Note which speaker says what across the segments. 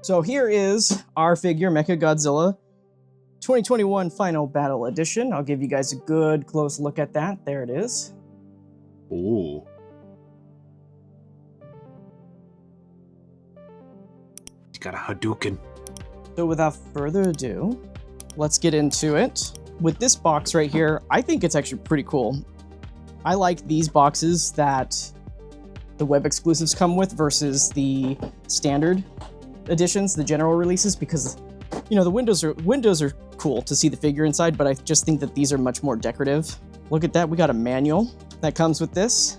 Speaker 1: So here is our figure, Mechagodzilla 2021 Final Battle Edition. I'll give you guys a good close look at that. There it is.
Speaker 2: Ooh. He's got a Hadouken.
Speaker 1: So without further ado, let's get into it. With this box right here, I think it's actually pretty cool. I like these boxes that the web exclusives come with versus the standard editions, the general releases, because you know the windows are cool to see the figure inside, but I just think that these are much more decorative. Look at that, we got a manual that comes with this.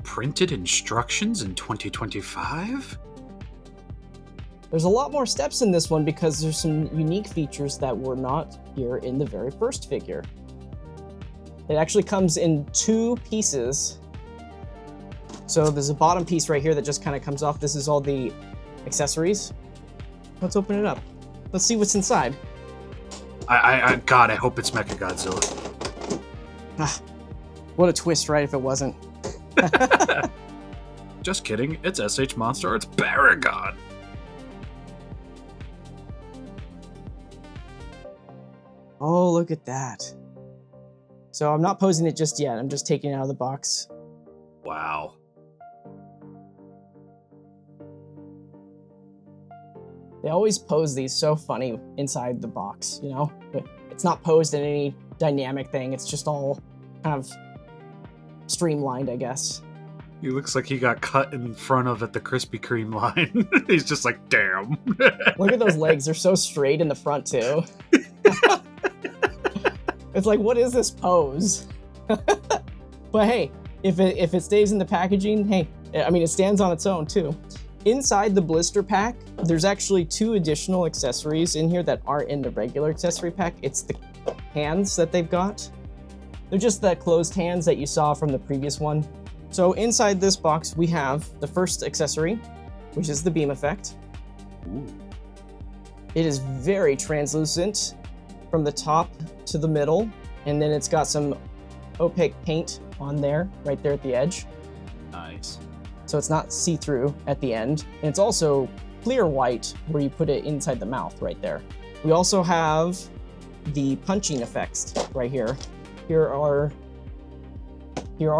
Speaker 2: Printed instructions in 2025?
Speaker 1: There's a lot more steps in this one because there's some unique features that were not here in the very first figure. It actually comes in 2 pieces. So there's a bottom piece right here that just kind of comes off. This is all the accessories. Let's open it up. Let's see what's inside.
Speaker 2: God, I hope it's Mechagodzilla.
Speaker 1: Ah, what a twist, right? If it wasn't.
Speaker 2: Just kidding. It's S.H.MonsterArts Paragon.
Speaker 1: Oh, look at that. So I'm not posing it just yet. I'm just taking it out of the box.
Speaker 2: Wow.
Speaker 1: They always pose these so funny inside the box, you know? It's not posed in any dynamic thing. It's just all kind of streamlined, I guess.
Speaker 2: He looks like he got cut in front of at the Krispy Kreme line. He's just like, damn.
Speaker 1: Look at those legs. They're so straight in the front, too. It's like, what is this pose? But hey, if it stays in the packaging, hey, I mean, it stands on its own, too. Inside the blister pack, there's actually 2 additional accessories in here that aren't in the regular accessory pack. It's the hands that they've got. They're just the closed hands that you saw from the previous one. So inside this box, we have the first accessory, which is the beam effect.
Speaker 2: Ooh.
Speaker 1: It is very translucent from the top to the middle, and then it's got some opaque paint on there, right there at the edge.
Speaker 2: Nice.
Speaker 1: So it's not see-through at the end. And it's also clear white where you put it inside the mouth right there. We also have the punching effects right here. Here are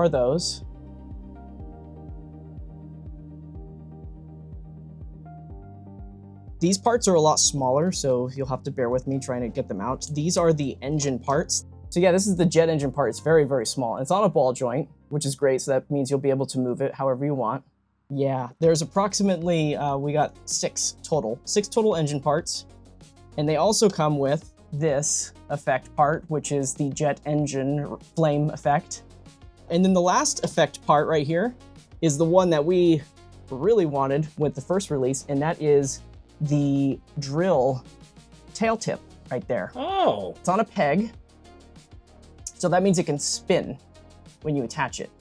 Speaker 1: those. These parts are a lot smaller, so you'll have to bear with me trying to get them out. These are the engine parts. So yeah, this is the jet engine part. It's very, very small. It's on a ball joint, which is great, so that means you'll be able to move it however you want. Yeah, there's approximately, we got 6 total engine parts. And they also come with this effect part, which is the jet engine flame effect. And then the last effect part right here is the one that we really wanted with the first release, and that is the drill tail tip right there.
Speaker 2: Oh.
Speaker 1: It's on a peg, so that means it can spin when you attach it.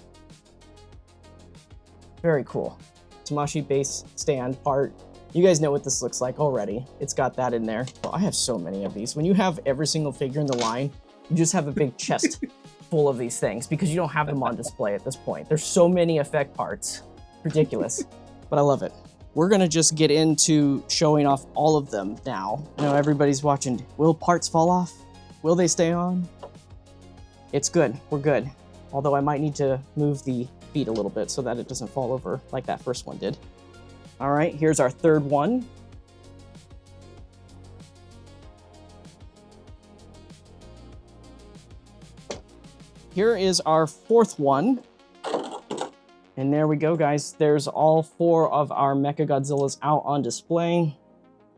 Speaker 1: Very cool. Tamashi base stand part. You guys know what this looks like already. It's got that in there. Well, I have so many of these. When you have every single figure in the line, you just have a big chest full of these things because you don't have them on display at this point. There's so many effect parts. Ridiculous, but I love it. We're gonna just get into showing off all of them now. I know everybody's watching. Will parts fall off? Will they stay on? It's good, we're good. Although I might need to move the feet a little bit so that it doesn't fall over like that first one did. All right, here's our third one. Here is our fourth one. And there we go, guys. There's all 4 of our Mechagodzillas out on display.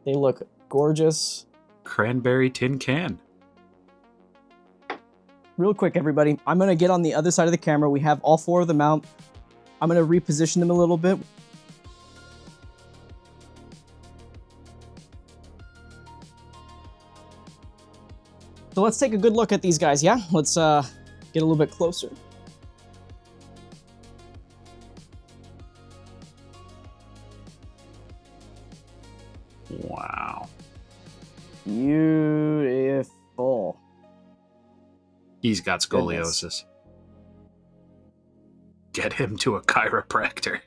Speaker 1: They look gorgeous.
Speaker 2: Cranberry tin can.
Speaker 1: Real quick, everybody. I'm going to get on the other side of the camera. We have all 4 of them out. I'm going to reposition them a little bit. So let's take a good look at these guys, yeah? Let's get a little bit closer.
Speaker 2: Wow.
Speaker 1: Beautiful.
Speaker 2: He's got scoliosis. Get him to a chiropractor.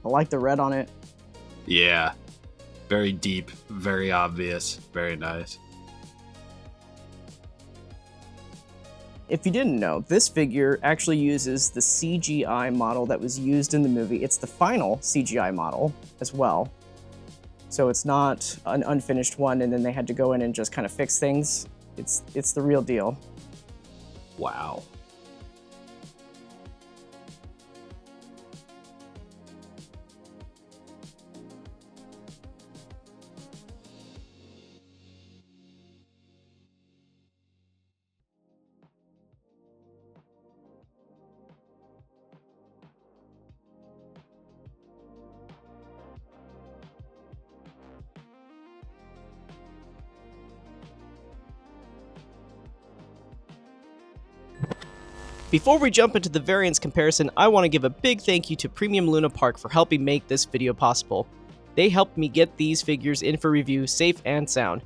Speaker 1: I like the red on it.
Speaker 2: Yeah. Very deep, very obvious, very nice.
Speaker 1: If you didn't know, this figure actually uses the CGI model that was used in the movie. It's the final CGI model as well. So it's not an unfinished one and then they had to go in and just kind of fix things. It's the real deal.
Speaker 2: Wow.
Speaker 1: Before we jump into the variance comparison, I want to give a big thank you to Premium Luna Park for helping make this video possible. They helped me get these figures in for review safe and sound.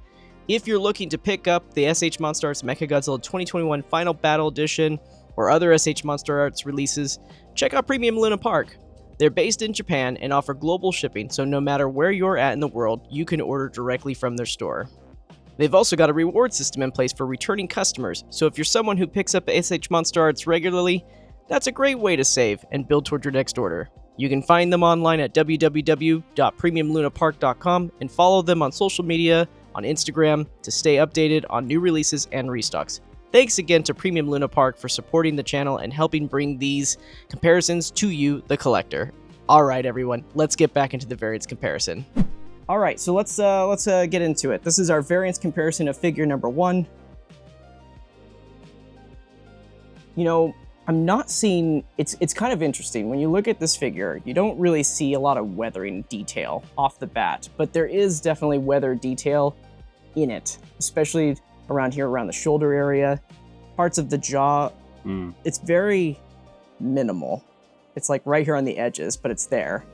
Speaker 1: If you're looking to pick up the S.H.MonsterArts Mechagodzilla 2021 Final Battle Edition or other S.H.MonsterArts releases, check out Premium Luna Park. They're based in Japan and offer global shipping, so no matter where you're at in the world, you can order directly from their store. They've also got a reward system in place for returning customers, so if you're someone who picks up S.H.MonsterArts regularly, that's a great way to save and build toward your next order. You can find them online at www.premiumlunapark.com and follow them on social media on Instagram to stay updated on new releases and restocks. Thanks again to Premium Luna Park for supporting the channel and helping bring these comparisons to you, the collector. Alright everyone, let's get back into the variance comparison. All right, so let's get into it. This is our variance comparison of figure number 1. You know, I'm not seeing, it's kind of interesting. When you look at this figure, you don't really see a lot of weathering detail off the bat, but there is definitely weather detail in it, especially around here, around the shoulder area, parts of the jaw. It's very minimal. It's like right here on the edges, but it's there.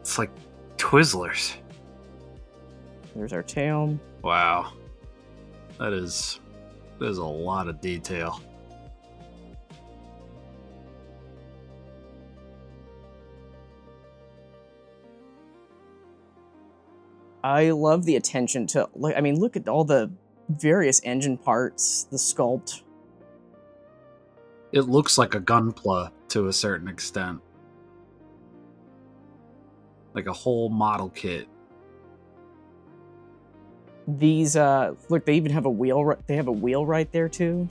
Speaker 2: It's like Twizzlers.
Speaker 1: There's our tail.
Speaker 2: Wow. There's a lot of detail.
Speaker 1: I love the attention to, I mean, look at all the various engine parts, the sculpt.
Speaker 2: It looks like a Gunpla to a certain extent. Like a whole model kit.
Speaker 1: These, look, they even have a wheel, they have a wheel right there too.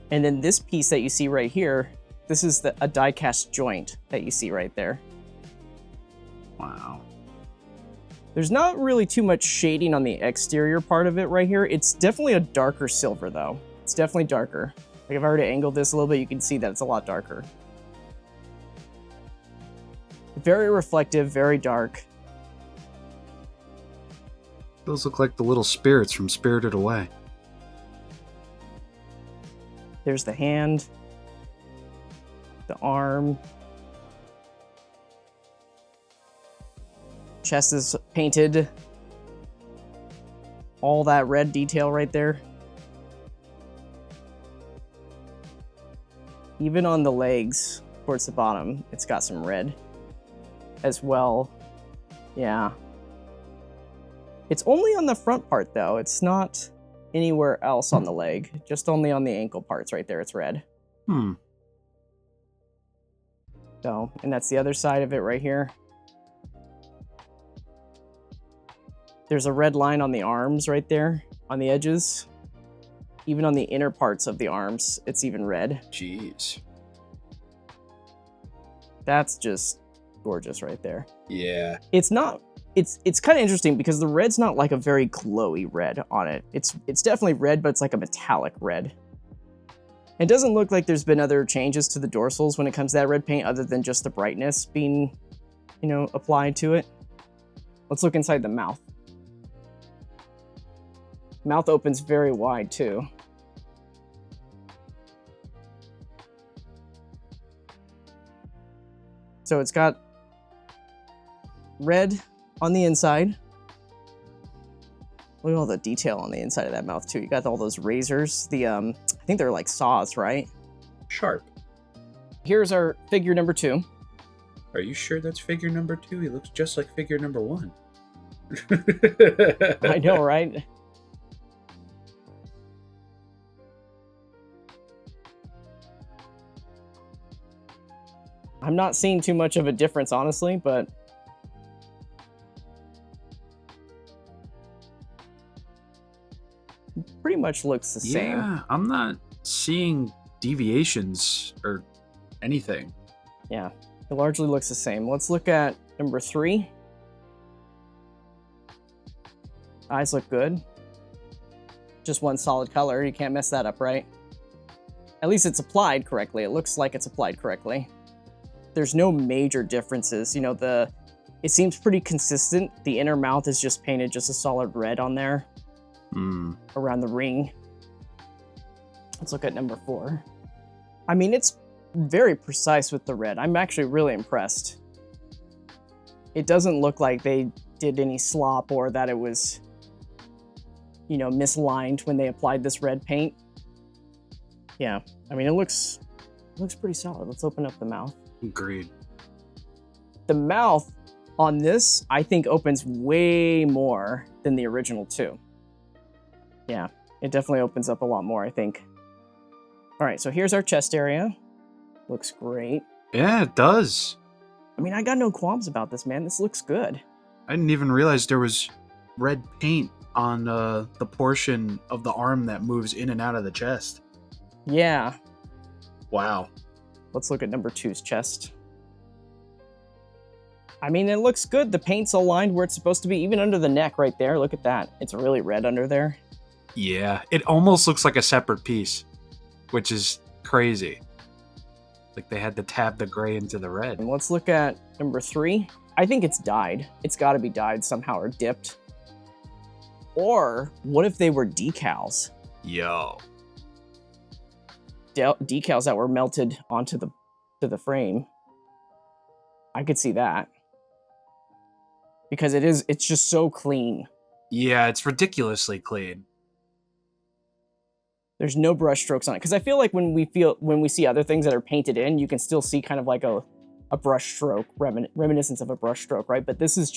Speaker 1: And then this piece that you see right here, this is a die-cast joint that you see right there.
Speaker 2: Wow.
Speaker 1: There's not really too much shading on the exterior part of it right here. It's definitely a darker silver though. It's definitely darker. Like if I were to angle this a little bit, you can see that it's a lot darker. Very reflective, very dark.
Speaker 2: Those look like the little spirits from Spirited Away.
Speaker 1: There's the hand, the arm. Chest is painted. All that red detail right there. Even on the legs towards the bottom, it's got some red as well. Yeah. It's only on the front part though. It's not anywhere else on the leg. Just only on the ankle parts right there, it's red. So, and that's the other side of it right here. There's a red line on the arms right there, on the edges. Even on the inner parts of the arms, it's even red.
Speaker 2: Jeez.
Speaker 1: That's just gorgeous right there.
Speaker 2: Yeah.
Speaker 1: It's not, it's kind of interesting because the red's not like a very glowy red on it. It's definitely red, but it's like a metallic red. It doesn't look like there's been other changes to the dorsals when it comes to that red paint other than just the brightness being, you know, applied to it. Let's look inside the mouth. Mouth opens very wide too. So it's got red on the inside. Look at all the detail on the inside of that mouth too. You got all those razors. I think they're like saws, right?
Speaker 2: Sharp.
Speaker 1: Here's our figure number 2.
Speaker 2: Are you sure that's figure number 2? He looks just like figure number 1.
Speaker 1: I know, right? I'm not seeing too much of a difference, honestly, but pretty much looks the same.
Speaker 2: Yeah, I'm not seeing deviations or anything.
Speaker 1: Yeah, it largely looks the same. Let's look at number 3. Eyes look good. Just one solid color. You can't mess that up, right? At least it's applied correctly. It looks like it's applied correctly. There's no major differences. You know, it seems pretty consistent. The inner mouth is just painted just a solid red on there. Around the ring. Let's look at number 4. I mean, it's very precise with the red. I'm actually really impressed. It doesn't look like they did any slop or that it was, you know, misaligned when they applied this red paint. Yeah, I mean, it looks pretty solid. Let's open up the mouth.
Speaker 2: Agreed.
Speaker 1: The mouth on this, I think, opens way more than the original 2. Yeah, it definitely opens up a lot more, I think. All right, so here's our chest area. Looks great.
Speaker 2: Yeah, it does.
Speaker 1: I mean, I got no qualms about this, man. This looks good.
Speaker 2: I didn't even realize there was red paint on the portion of the arm that moves in and out of the chest.
Speaker 1: Yeah.
Speaker 2: Wow.
Speaker 1: Let's look at number 2's chest. I mean, it looks good. The paint's aligned where it's supposed to be, even under the neck right there. Look at that. It's really red under there.
Speaker 2: Yeah, it almost looks like a separate piece, which is crazy. Like they had to tab the gray into the red.
Speaker 1: And let's look at number 3. I think it's dyed. It's got to be dyed somehow or dipped. Or what if they were decals?
Speaker 2: Yo.
Speaker 1: Decals that were melted onto the frame. I could see that. Because it's just so clean.
Speaker 2: Yeah, it's ridiculously clean.
Speaker 1: There's no brush strokes on it. Because I feel like when we see other things that are painted in, you can still see kind of like a brush stroke, reminiscence of a brush stroke, right? But this is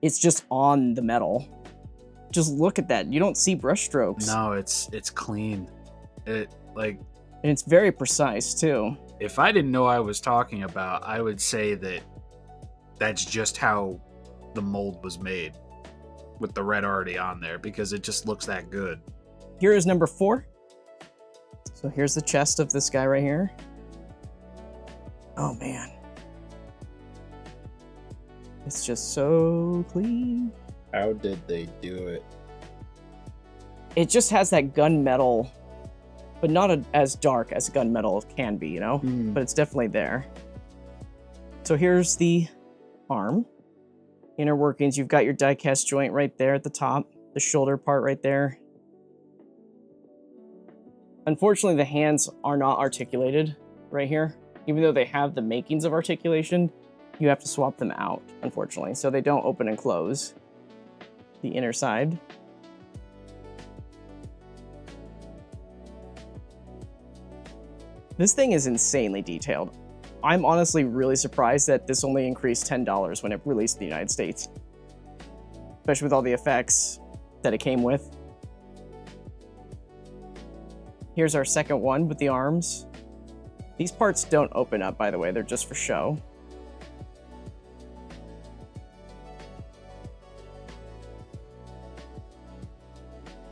Speaker 1: it's just on the metal. Just look at that. You don't see brush strokes.
Speaker 2: No, it's clean. And
Speaker 1: it's very precise too.
Speaker 2: If I didn't know what I was talking about, I would say that that's just how the mold was made, with the red already on there, because it just looks that good.
Speaker 1: Here is number 4. So here's the chest of this guy right here. Oh man. It's just so clean.
Speaker 2: How did they do it?
Speaker 1: It just has that gunmetal, but not as dark as gunmetal can be, you know? But it's definitely there. So here's the arm. Inner workings, you've got your die-cast joint right there at the top, the shoulder part right there. Unfortunately, the hands are not articulated right here. Even though they have the makings of articulation, you have to swap them out, unfortunately. So they don't open and close the inner side. This thing is insanely detailed. I'm honestly really surprised that this only increased $10 when it released in the United States. Especially with all the effects that it came with. Here's our second one with the arms. These parts don't open up, by the way. They're just for show.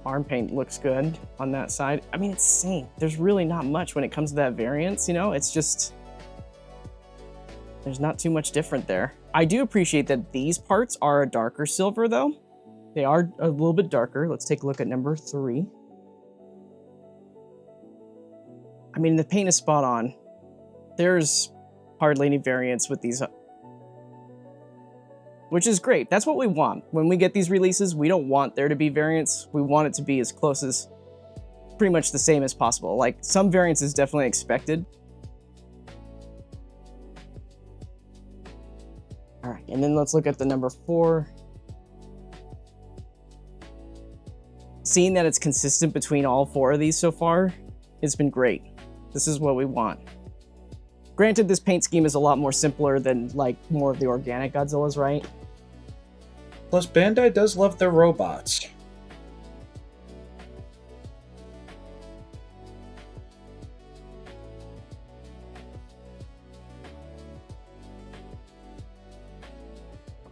Speaker 1: Arm paint looks good on that side. I mean, it's the same. There's really not much when it comes to that variance, you know? It's just... there's not too much different there. I do appreciate that these parts are a darker silver, though. They are a little bit darker. Let's take a look at number 3. I mean, the paint is spot on. There's hardly any variance with these, which is great. That's what we want. When we get these releases, we don't want there to be variance. We want it to be as close as pretty much the same as possible. Like, some variance is definitely expected. All right, and then let's look at the number 4. seeing that it's consistent between all 4 of these so far, it's been great. This is what we want. Granted, this paint scheme is a lot more simpler than like more of the organic Godzillas, right?
Speaker 2: Plus, Bandai does love their robots.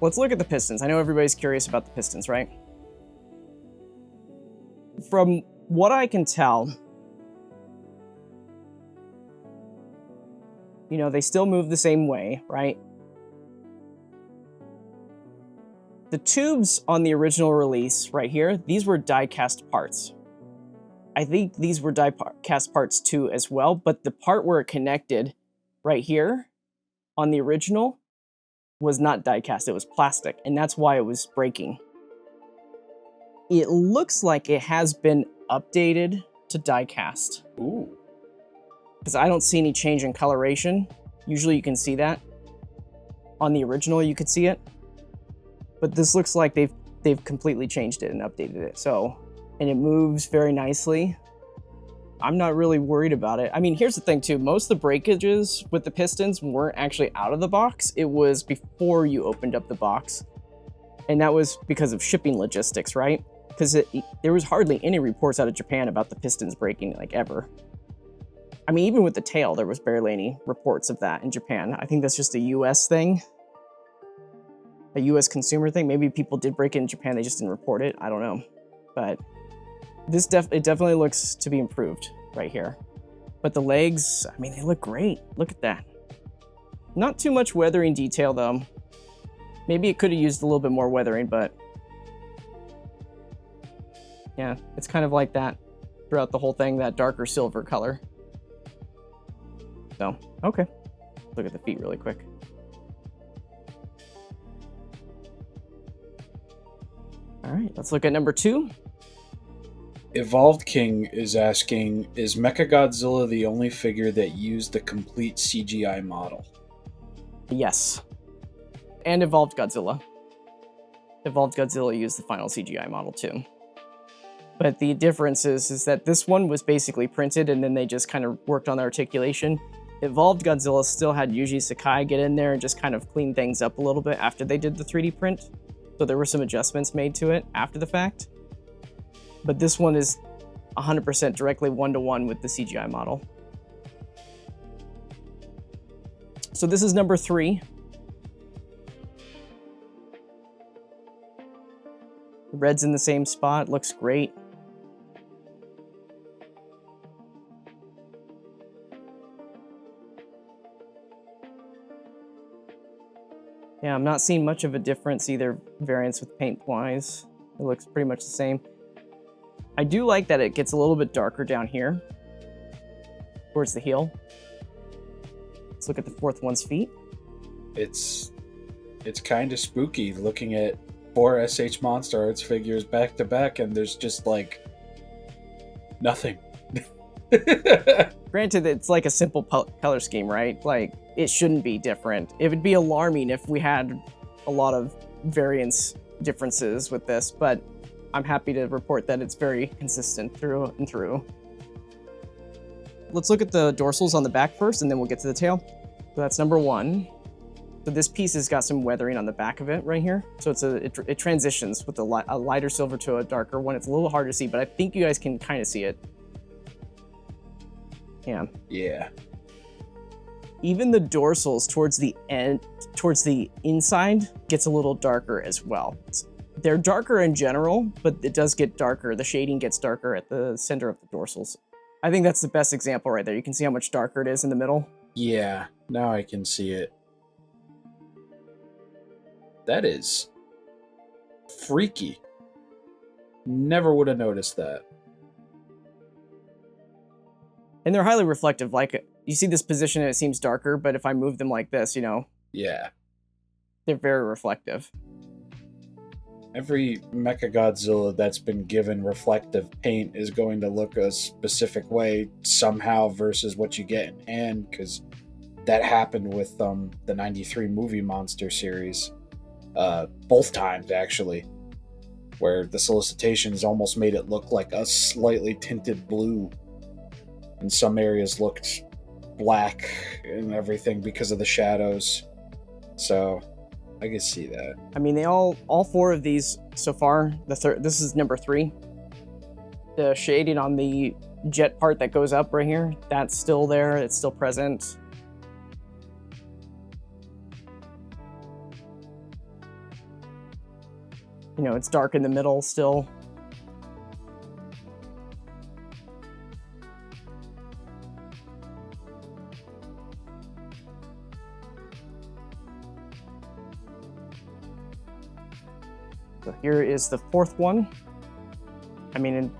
Speaker 1: Let's look at the pistons. I know everybody's curious about the pistons, right? From what I can tell, you know, they still move the same way, right? The tubes on the original release right here, these were die-cast parts. I think these were die-cast parts too as well, but the part where it connected right here on the original was not die-cast, it was plastic, and that's why it was breaking. It looks like it has been updated to die-cast.
Speaker 2: Ooh.
Speaker 1: Because I don't see any change in coloration. Usually you can see that. On the original you could see it. But this looks like they've completely changed it and updated it. So, and it moves very nicely. I'm not really worried about it. I mean, here's the thing too. Most of the breakages with the pistons weren't actually out of the box. It was before you opened up the box. And that was because of shipping logistics, right? Because there was hardly any reports out of Japan about the pistons breaking, like, ever. I mean, even with the tail, there was barely any reports of that in Japan. I think that's just a US thing. A US consumer thing. Maybe people did break it in Japan, they just didn't report it. I don't know. But this it definitely looks to be improved right here. But the legs, I mean, they look great. Look at that. Not too much weathering detail, though. Maybe it could have used a little bit more weathering, but yeah, it's kind of like that throughout the whole thing, that darker silver color. So, okay. Look at the feet really quick. All right, let's look at number 2.
Speaker 2: Evolved King is asking, is Mechagodzilla the only figure that used the complete CGI model?
Speaker 1: Yes. And Evolved Godzilla. Evolved Godzilla used the final CGI model too. But the difference is that this one was basically printed and then they just kind of worked on the articulation. Evolved Godzilla still had Yuji Sakai get in there and just kind of clean things up a little bit after they did the 3D print. So there were some adjustments made to it after the fact. But this one is 100% directly one-to-one with the CGI model. So this is number 3. The red's in the same spot, looks great. Yeah, I'm not seeing much of a difference either variance with paint-wise. It looks pretty much the same. I do like that it gets a little bit darker down here towards the heel. Let's look at the 4th one's feet.
Speaker 2: It's kind of spooky looking at 4 S.H.MonsterArts figures back to back, and there's just like nothing.
Speaker 1: Granted, it's like a simple color scheme, right? Like, it shouldn't be different. It would be alarming if we had a lot of variance differences with this, but I'm happy to report that it's very consistent through and through. Let's look at the dorsals on the back first, and then we'll get to the tail. So that's number 1. So this piece has got some weathering on the back of it right here. So it transitions with a lighter silver to a darker one. It's a little hard to see, but I think you guys can kind of see it. Yeah.
Speaker 2: Yeah.
Speaker 1: Even the dorsals towards the end, towards the inside, gets a little darker as well. They're darker in general, but it does get darker. The shading gets darker at the center of the dorsals. I think that's the best example right there. You can see how much darker it is in the middle.
Speaker 2: Yeah, now I can see it. That is freaky. Never would have noticed that.
Speaker 1: And they're highly reflective. Like, you see this position and it seems darker, but if I move them like this, you know,
Speaker 2: Yeah.
Speaker 1: they're very reflective.
Speaker 2: Every Mechagodzilla that's been given reflective paint is going to look a specific way somehow versus what you get in hand, because that happened with the 93 movie monster series. Both times, actually. where the solicitations almost made it look like a slightly tinted blue. And some areas looked black and everything because of the shadows. So I can see that.
Speaker 1: I mean, all four of these so far, this is number 3. The shading on the jet part that goes up right here, that's still there, it's still present. You know, it's dark in the middle still. So here is the 4th one. I mean,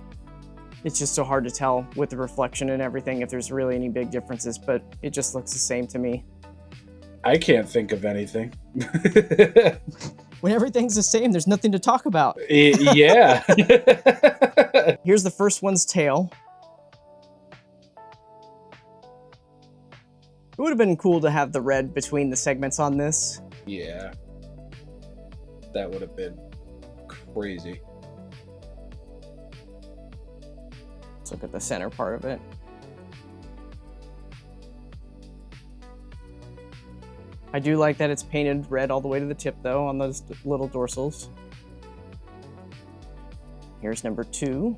Speaker 1: it's just so hard to tell with the reflection and everything if there's really any big differences, but it just looks the same to me.
Speaker 2: I can't think of anything.
Speaker 1: When everything's the same, there's nothing to talk about.
Speaker 2: Yeah.
Speaker 1: Here's the first one's tail. It would have been cool to have the red between the segments on this.
Speaker 2: Yeah. That would have been crazy.
Speaker 1: Let's look at the center part of it. I do like that it's painted red all the way to the tip, though, on those little dorsals. Here's number 2.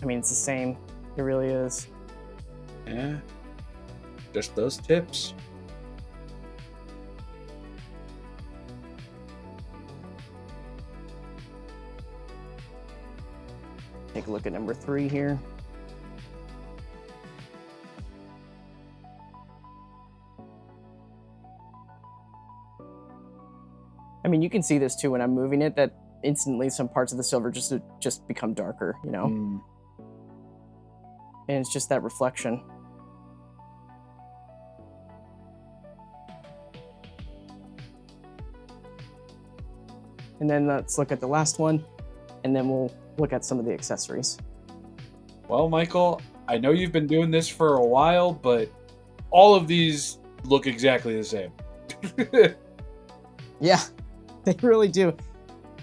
Speaker 1: I mean, it's the same. It really is.
Speaker 2: Yeah. Just those tips.
Speaker 1: Take a look at number 3 here. I mean, you can see this too when I'm moving it, that instantly some parts of the silver just become darker, you know? And it's just that reflection. And then let's look at the last one, and then we'll look at some of the accessories.
Speaker 2: Well, Michael, I know you've been doing this for a while, but all of these look exactly the same.
Speaker 1: Yeah, they really do.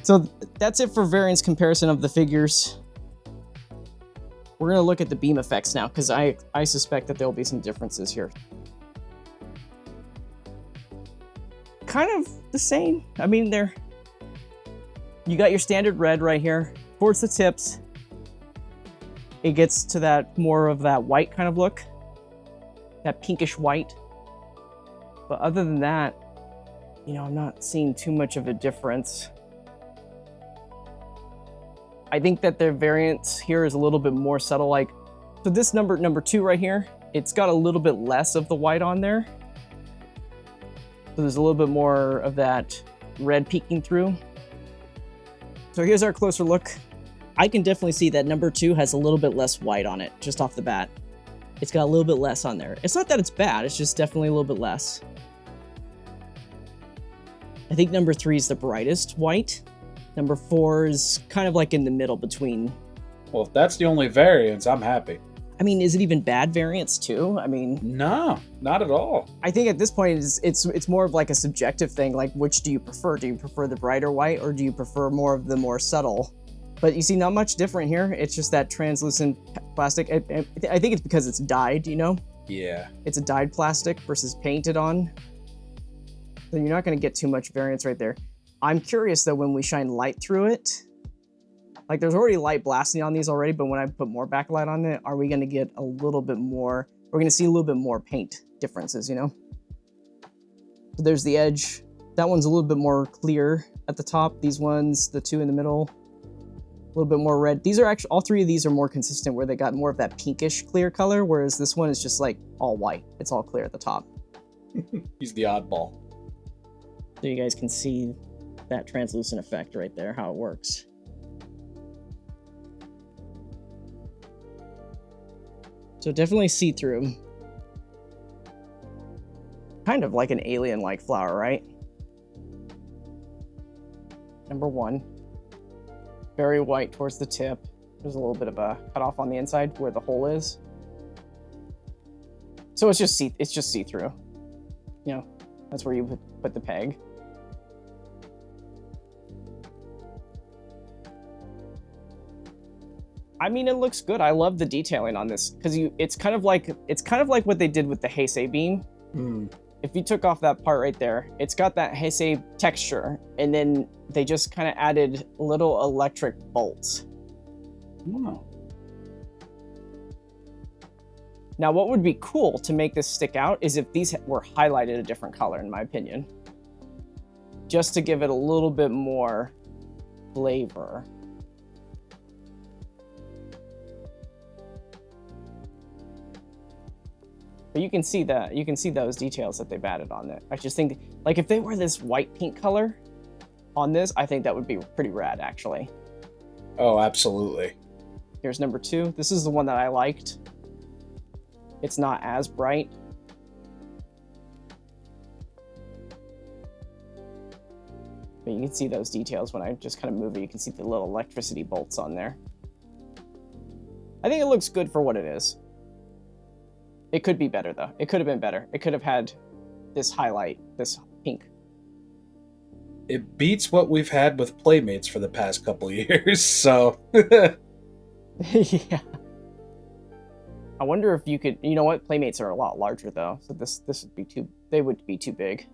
Speaker 1: So that's it for variance comparison of the figures. We're going to look at the beam effects now, because I suspect that there will be some differences here. Kind of the same. I mean, you got your standard red right here. Towards the tips, it gets to that more of that white kind of look. That pinkish white. But other than that, you know, I'm not seeing too much of a difference. I think that their variance here is a little bit more subtle. Like, so this number 2 right here, it's got a little bit less of the white on there. So there's a little bit more of that red peeking through. So here's our closer look. I can definitely see that number 2 has a little bit less white on it, just off the bat. It's got a little bit less on there. It's not that it's bad, it's just definitely a little bit less. I think number 3 is the brightest white. Number 4 is kind of like in the middle between.
Speaker 2: Well, if that's the only variance, I'm happy.
Speaker 1: I mean, is it even bad variance too? I mean,
Speaker 2: no, not at all.
Speaker 1: I think at this point it's more of like a subjective thing. Like, which do you prefer? Do you prefer the brighter white, or do you prefer more of the more subtle? But you see, not much different here. It's just that translucent plastic. I think it's because it's dyed, you know?
Speaker 2: Yeah.
Speaker 1: It's a dyed plastic versus painted on. So you're not going to get too much variance right there. I'm curious though, when we shine light through it, like there's already light blasting on these already, but when I put more backlight on it, are we going to get a little bit more, we're going to see a little bit more paint differences, you know? So there's the edge. That one's a little bit more clear at the top. These ones, the 2 in the middle, a little bit more red. These are actually, all 3 of these are more consistent, where they got more of that pinkish clear color, whereas this one is just like all white. It's all clear at the top.
Speaker 2: He's the oddball.
Speaker 1: So you guys can see that translucent effect right there, how it works. So definitely see-through. Kind of like an alien-like flower, right? Number 1. Very white towards the tip. There's a little bit of a cutoff on the inside where the hole is. So it's just see-through. you know, that's where you put the peg. I mean, it looks good. I love the detailing on this because it's kind of like what they did with the Heisei beam. If you took off that part right there, it's got that Heisei texture, and then they just kind of added little electric bolts.
Speaker 2: Wow.
Speaker 1: Now, what would be cool to make this stick out is if these were highlighted a different color, in my opinion, just to give it a little bit more flavor. But you can see those details that they've added on it. I just think, like, if they were this white pink color on this, I think that would be pretty rad, actually.
Speaker 2: Oh, absolutely.
Speaker 1: Here's number 2. This is the one that I liked. It's not as bright. But you can see those details when I just kind of move it. You can see the little electricity bolts on there. I think it looks good for what it is. It could be better, though. It could have been better. It could have had this highlight, this pink.
Speaker 2: It beats what we've had with Playmates for the past couple years, so...
Speaker 1: Yeah. I wonder if you could... You know what? Playmates are a lot larger, though. So this would be too... They would be too big.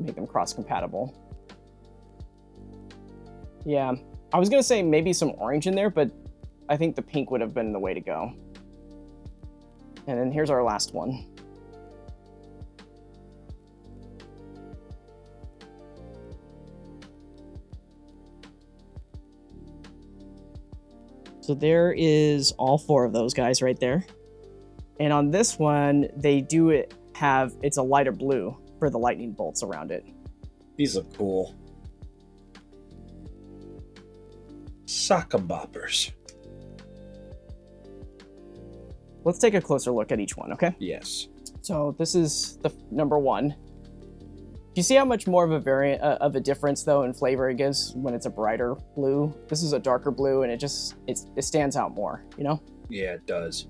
Speaker 1: Make them cross-compatible. Yeah. I was going to say maybe some orange in there, but I think the pink would have been the way to go. And then here's our last one. So there is all 4 of those guys right there. And on this one, they do it's a lighter blue for the lightning bolts around it.
Speaker 2: These look cool. Sock 'em boppers.
Speaker 1: Let's take a closer look at each one, okay?
Speaker 2: Yes.
Speaker 1: So this is the number 1. Do you see how much more of a variant of a difference though in flavor it gives when it's a brighter blue? This is a darker blue, and it stands out more, you know?
Speaker 2: Yeah, it does.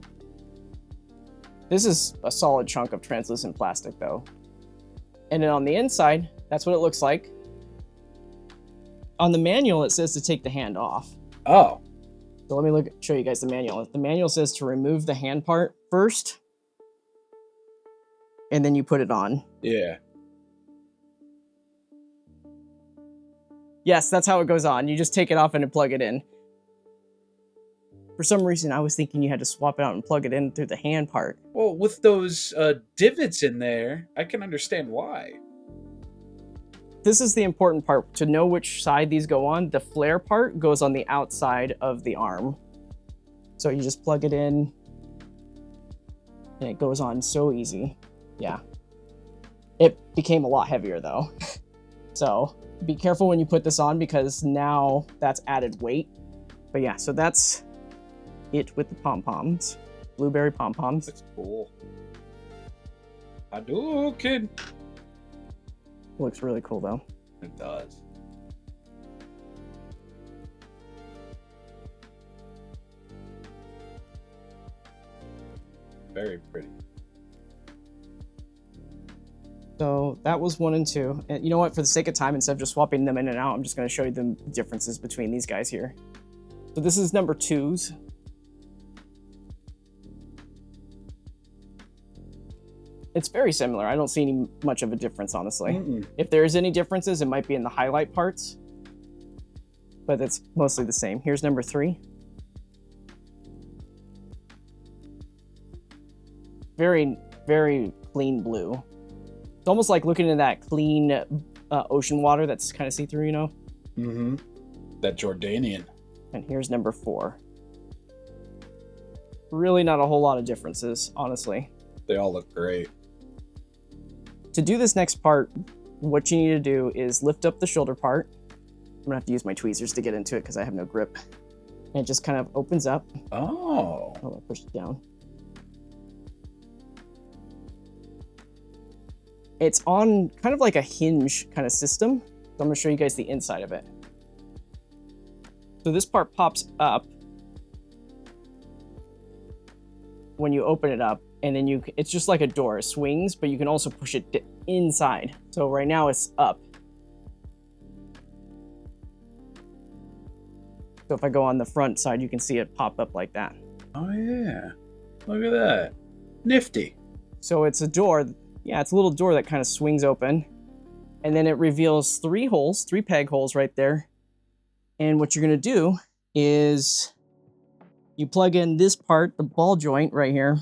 Speaker 1: This is a solid chunk of translucent plastic though. And then on the inside, that's what it looks like. On the manual, it says to take the hand off.
Speaker 2: Oh.
Speaker 1: So let me show you guys the manual. The manual says to remove the hand part first, and then you put it on.
Speaker 2: Yeah.
Speaker 1: Yes, that's how it goes on. You just take it off and plug it in. For some reason, I was thinking you had to swap it out and plug it in through the hand part.
Speaker 2: Well, with those divots in there, I can understand why.
Speaker 1: This is the important part. To know which side these go on, the flare part goes on the outside of the arm. So you just plug it in, and it goes on so easy. Yeah. It became a lot heavier though. So be careful when you put this on, because now that's added weight. But yeah, so that's it with the pom-poms. Blueberry pom-poms.
Speaker 2: That's cool. Hadouken!
Speaker 1: Looks really cool though.
Speaker 2: It does. Very pretty.
Speaker 1: So that was 1 and 2. And you know what? For the sake of time, instead of just swapping them in and out, I'm just going to show you the differences between these guys here. So this is number 2's. It's very similar. I don't see any much of a difference, honestly. If there's any differences, it might be in the highlight parts, but it's mostly the same. Here's number 3. Very, very clean blue. It's almost like looking at that clean ocean water that's kind of see-through, you know?
Speaker 2: Mm-hmm. That Jordanian.
Speaker 1: And here's number 4. Really not a whole lot of differences, honestly.
Speaker 2: They all look great.
Speaker 1: To do this next part, what you need to do is lift up the shoulder part. I'm gonna have to use my tweezers to get into it because I have no grip. And it just kind of opens up.
Speaker 2: Oh.
Speaker 1: Oh, I pushed it down. It's on kind of like a hinge kind of system. So I'm gonna show you guys the inside of it. So this part pops up when you open it up, and then it's just like a door. It swings, but you can also push it inside. So right now it's up. So if I go on the front side, you can see it pop up like that.
Speaker 2: Oh yeah, look at that, nifty.
Speaker 1: So it's a door. Yeah, it's a little door that kind of swings open, and then it reveals 3 holes, 3 peg holes right there. And what you're gonna do is you plug in this part, the ball joint right here.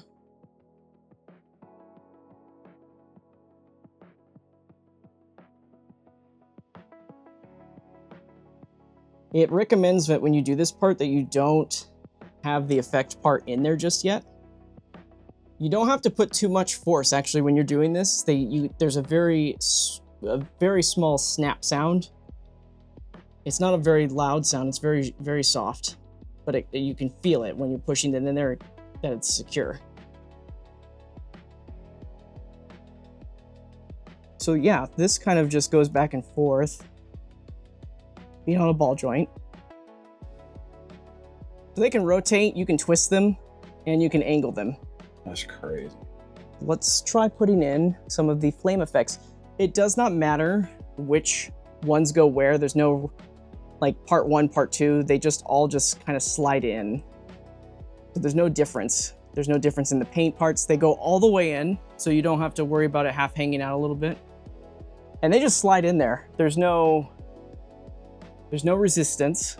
Speaker 1: It recommends that when you do this part that you don't have the effect part in there just yet. You don't have to put too much force actually when you're doing this. There's a very small snap sound. It's not a very loud sound. It's very, very soft, but you can feel it when you're pushing it in there that it's secure. So yeah, this kind of just goes back and forth, being on a ball joint. So they can rotate, you can twist them, and you can angle them.
Speaker 2: That's crazy.
Speaker 1: Let's try putting in some of the flame effects. It does not matter which ones go where. There's no like part 1, part 2. They just all just kind of slide in. So there's no difference. There's no difference in the paint parts. They go all the way in, so you don't have to worry about it half hanging out a little bit. And they just slide in there. There's no resistance.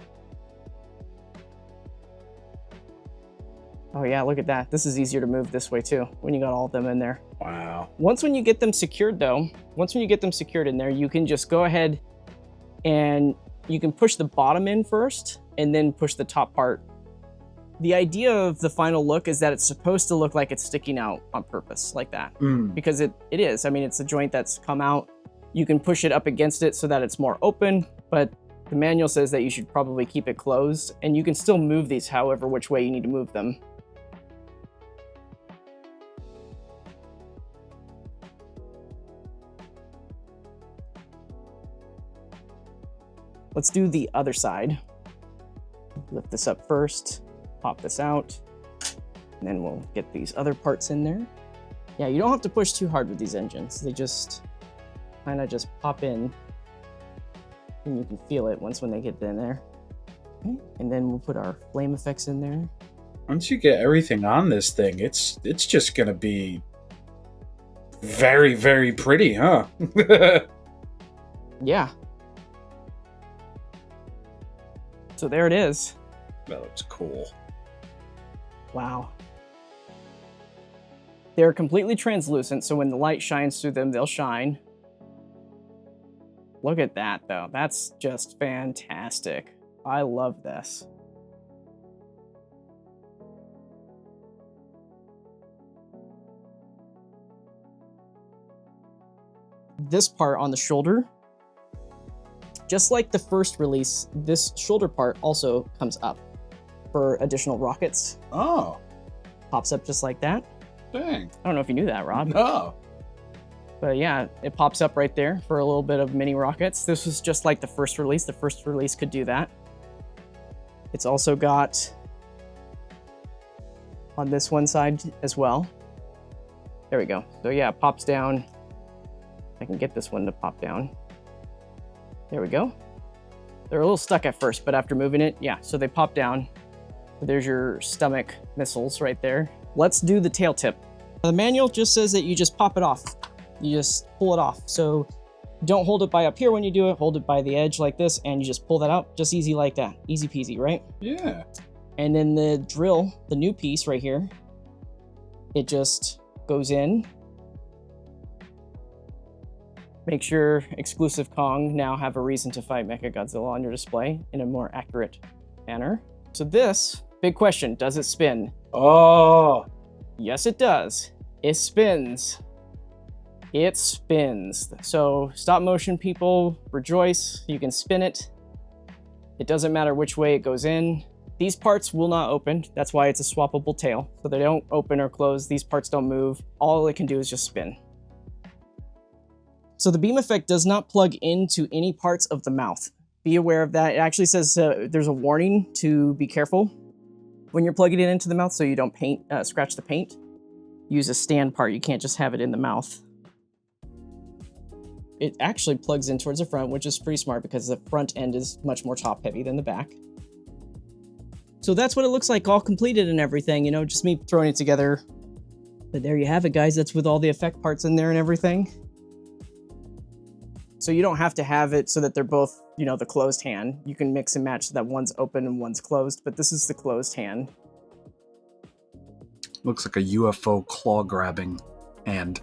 Speaker 1: Oh yeah, look at that. This is easier to move this way too, when you got all of them in there.
Speaker 2: Wow.
Speaker 1: Once when you get them secured though, once when you get them secured in there, you can just go ahead and you can push the bottom in first and then push the top part. The idea of the final look is that it's supposed to look like it's sticking out on purpose like that. Because it is. I mean, it's a joint that's come out. You can push it up against it so that it's more open, but the manual says that you should probably keep it closed, and you can still move these however which way you need to move them. Let's do the other side. Lift this up first, pop this out, and then we'll get these other parts in there. Yeah, you don't have to push too hard with these engines. They just kind of just pop in, and you can feel it when they get in there. Okay. And then we'll put our flame effects in there.
Speaker 2: Once you get everything on this thing, it's just gonna be very, very pretty, huh?
Speaker 1: Yeah. So there it is.
Speaker 2: That looks cool.
Speaker 1: Wow. They're completely translucent, so when the light shines through them, they'll shine. Look at that, though. That's just fantastic. I love this. This part on the shoulder, just like the first release, this shoulder part also comes up for additional rockets.
Speaker 2: Oh.
Speaker 1: Pops up just like that.
Speaker 2: Dang.
Speaker 1: I don't know if you knew that, Rob.
Speaker 2: No.
Speaker 1: But yeah, it pops up right there for a little bit of mini rockets. This was just like the first release. The first release could do that. It's also got on this one side as well. There we go. So yeah, it pops down. I can get this one to pop down. There we go. They're a little stuck at first, but after moving it, yeah, so they pop down. There's your stomach missiles right there. Let's do the tail tip. The manual just says that you just pop it off. You just pull it off. So don't hold it by up here when you do it, hold it by the edge like this, and you just pull that out, just easy like that. Easy peasy, right?
Speaker 2: Yeah.
Speaker 1: And then the drill, the new piece right here, it just goes in. Makes your exclusive Kong now have a reason to fight Mechagodzilla on your display in a more accurate manner. So this, big question, does it spin?
Speaker 2: Oh.
Speaker 1: Yes, it does. It spins. It spins. So stop motion people, rejoice. You can spin it. It doesn't matter which way it goes in. These parts will not open. That's why it's a swappable tail. So they don't open or close. These parts don't move. All it can do is just spin. So the beam effect does not plug into any parts of the mouth. Be aware of that. It actually says there's a warning to be careful when you're plugging it into the mouth so you don't scratch the paint. use a stand part. You can't just have it in the mouth. It actually plugs in towards the front, which is pretty smart because the front end is much more top heavy than the back. So that's what it looks like all completed and everything, you know, just me throwing it together. But there you have it, guys. That's with all the effect parts in there and everything. So you don't have to have it so that they're both, you know, the closed hand. You can mix and match so that one's open and one's closed, but this is the closed hand.
Speaker 2: Looks like a UFO claw grabbing hand.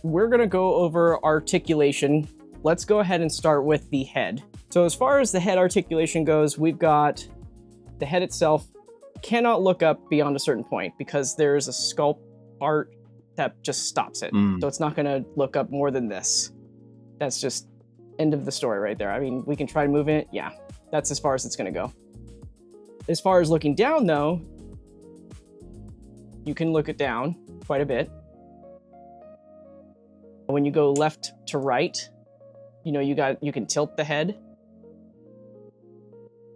Speaker 1: We're gonna go over articulation. Let's go ahead and start with the head. So as far as the head articulation goes, we've got the head itself cannot look up beyond a certain point because there's a sculpt part that just stops it. So it's not gonna look up more than this. That's just end of the story right there. I mean, we can try to move it. Yeah, that's as far as it's gonna go. As far as looking down though, you can look it down quite a bit. When you go left to right, you know, you can tilt the head.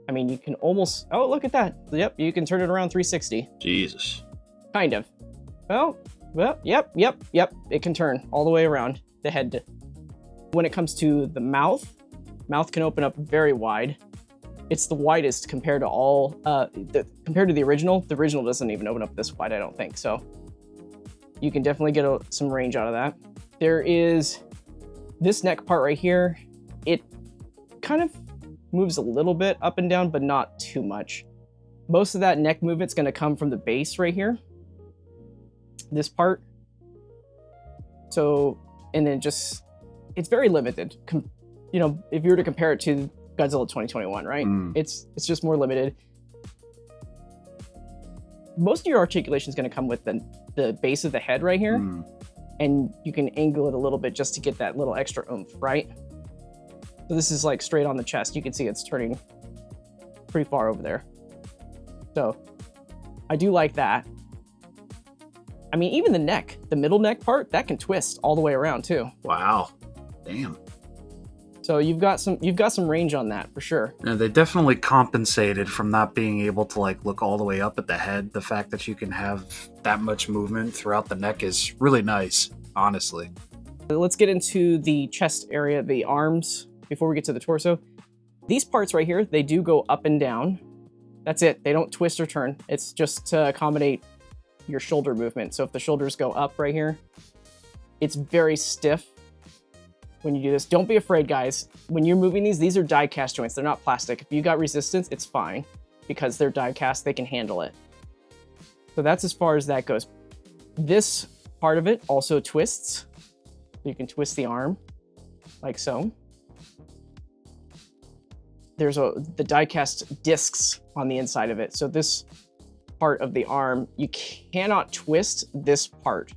Speaker 1: I mean, you can almost, oh, look at that. Yep, you can turn it around 360.
Speaker 2: Jesus.
Speaker 1: Kind of. Well, yep. It can turn all the way around the head. When it comes to the mouth can open up very wide. It's the widest compared to all, compared to the original. The original doesn't even open up this wide, I don't think. So you can definitely get some range out of that. There is this neck part right here. It kind of moves a little bit up and down, but not too much. Most of that neck movement's going to come from the base right here. This part. So, and then just, it's very limited. You know, if you were to compare it to Godzilla 2021, right? It's just more limited. Most of your articulation is going to come with the base of the head right here. And you can angle it a little bit just to get that little extra oomph, right? So this is like straight on the chest. You can see it's turning pretty far over there. So I do like that. I mean, even the neck, the middle neck part, that can twist all the way around too.
Speaker 2: Wow. Damn.
Speaker 1: So you've got some range on that for sure.
Speaker 2: Yeah, they definitely compensated from not being able to like look all the way up at the head. The fact that you can have that much movement throughout the neck is really nice, honestly.
Speaker 1: Let's get into the chest area, the arms, before we get to the torso. These parts right here, they do go up and down. That's it. They don't twist or turn. It's just to accommodate your shoulder movement. So if the shoulders go up right here, it's very stiff when you do this. Don't be afraid, guys. When you're moving these are die cast joints. They're not plastic. If you got resistance, it's fine because they're die cast. They can handle it. So that's as far as that goes. This part of it also twists. You can twist the arm like so. There's the die cast discs on the inside of it. So this part of the arm, you cannot twist this part.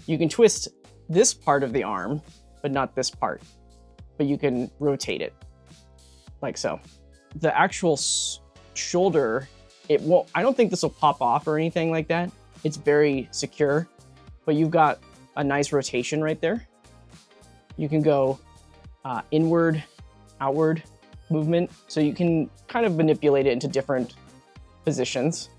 Speaker 1: You can twist this part of the arm, but not this part. But you can rotate it like so. The actual shoulder, it won't, I don't think this will pop off or anything like that. It's very secure, but you've got a nice rotation right there. You can go inward, outward movement. So you can kind of manipulate it into different positions.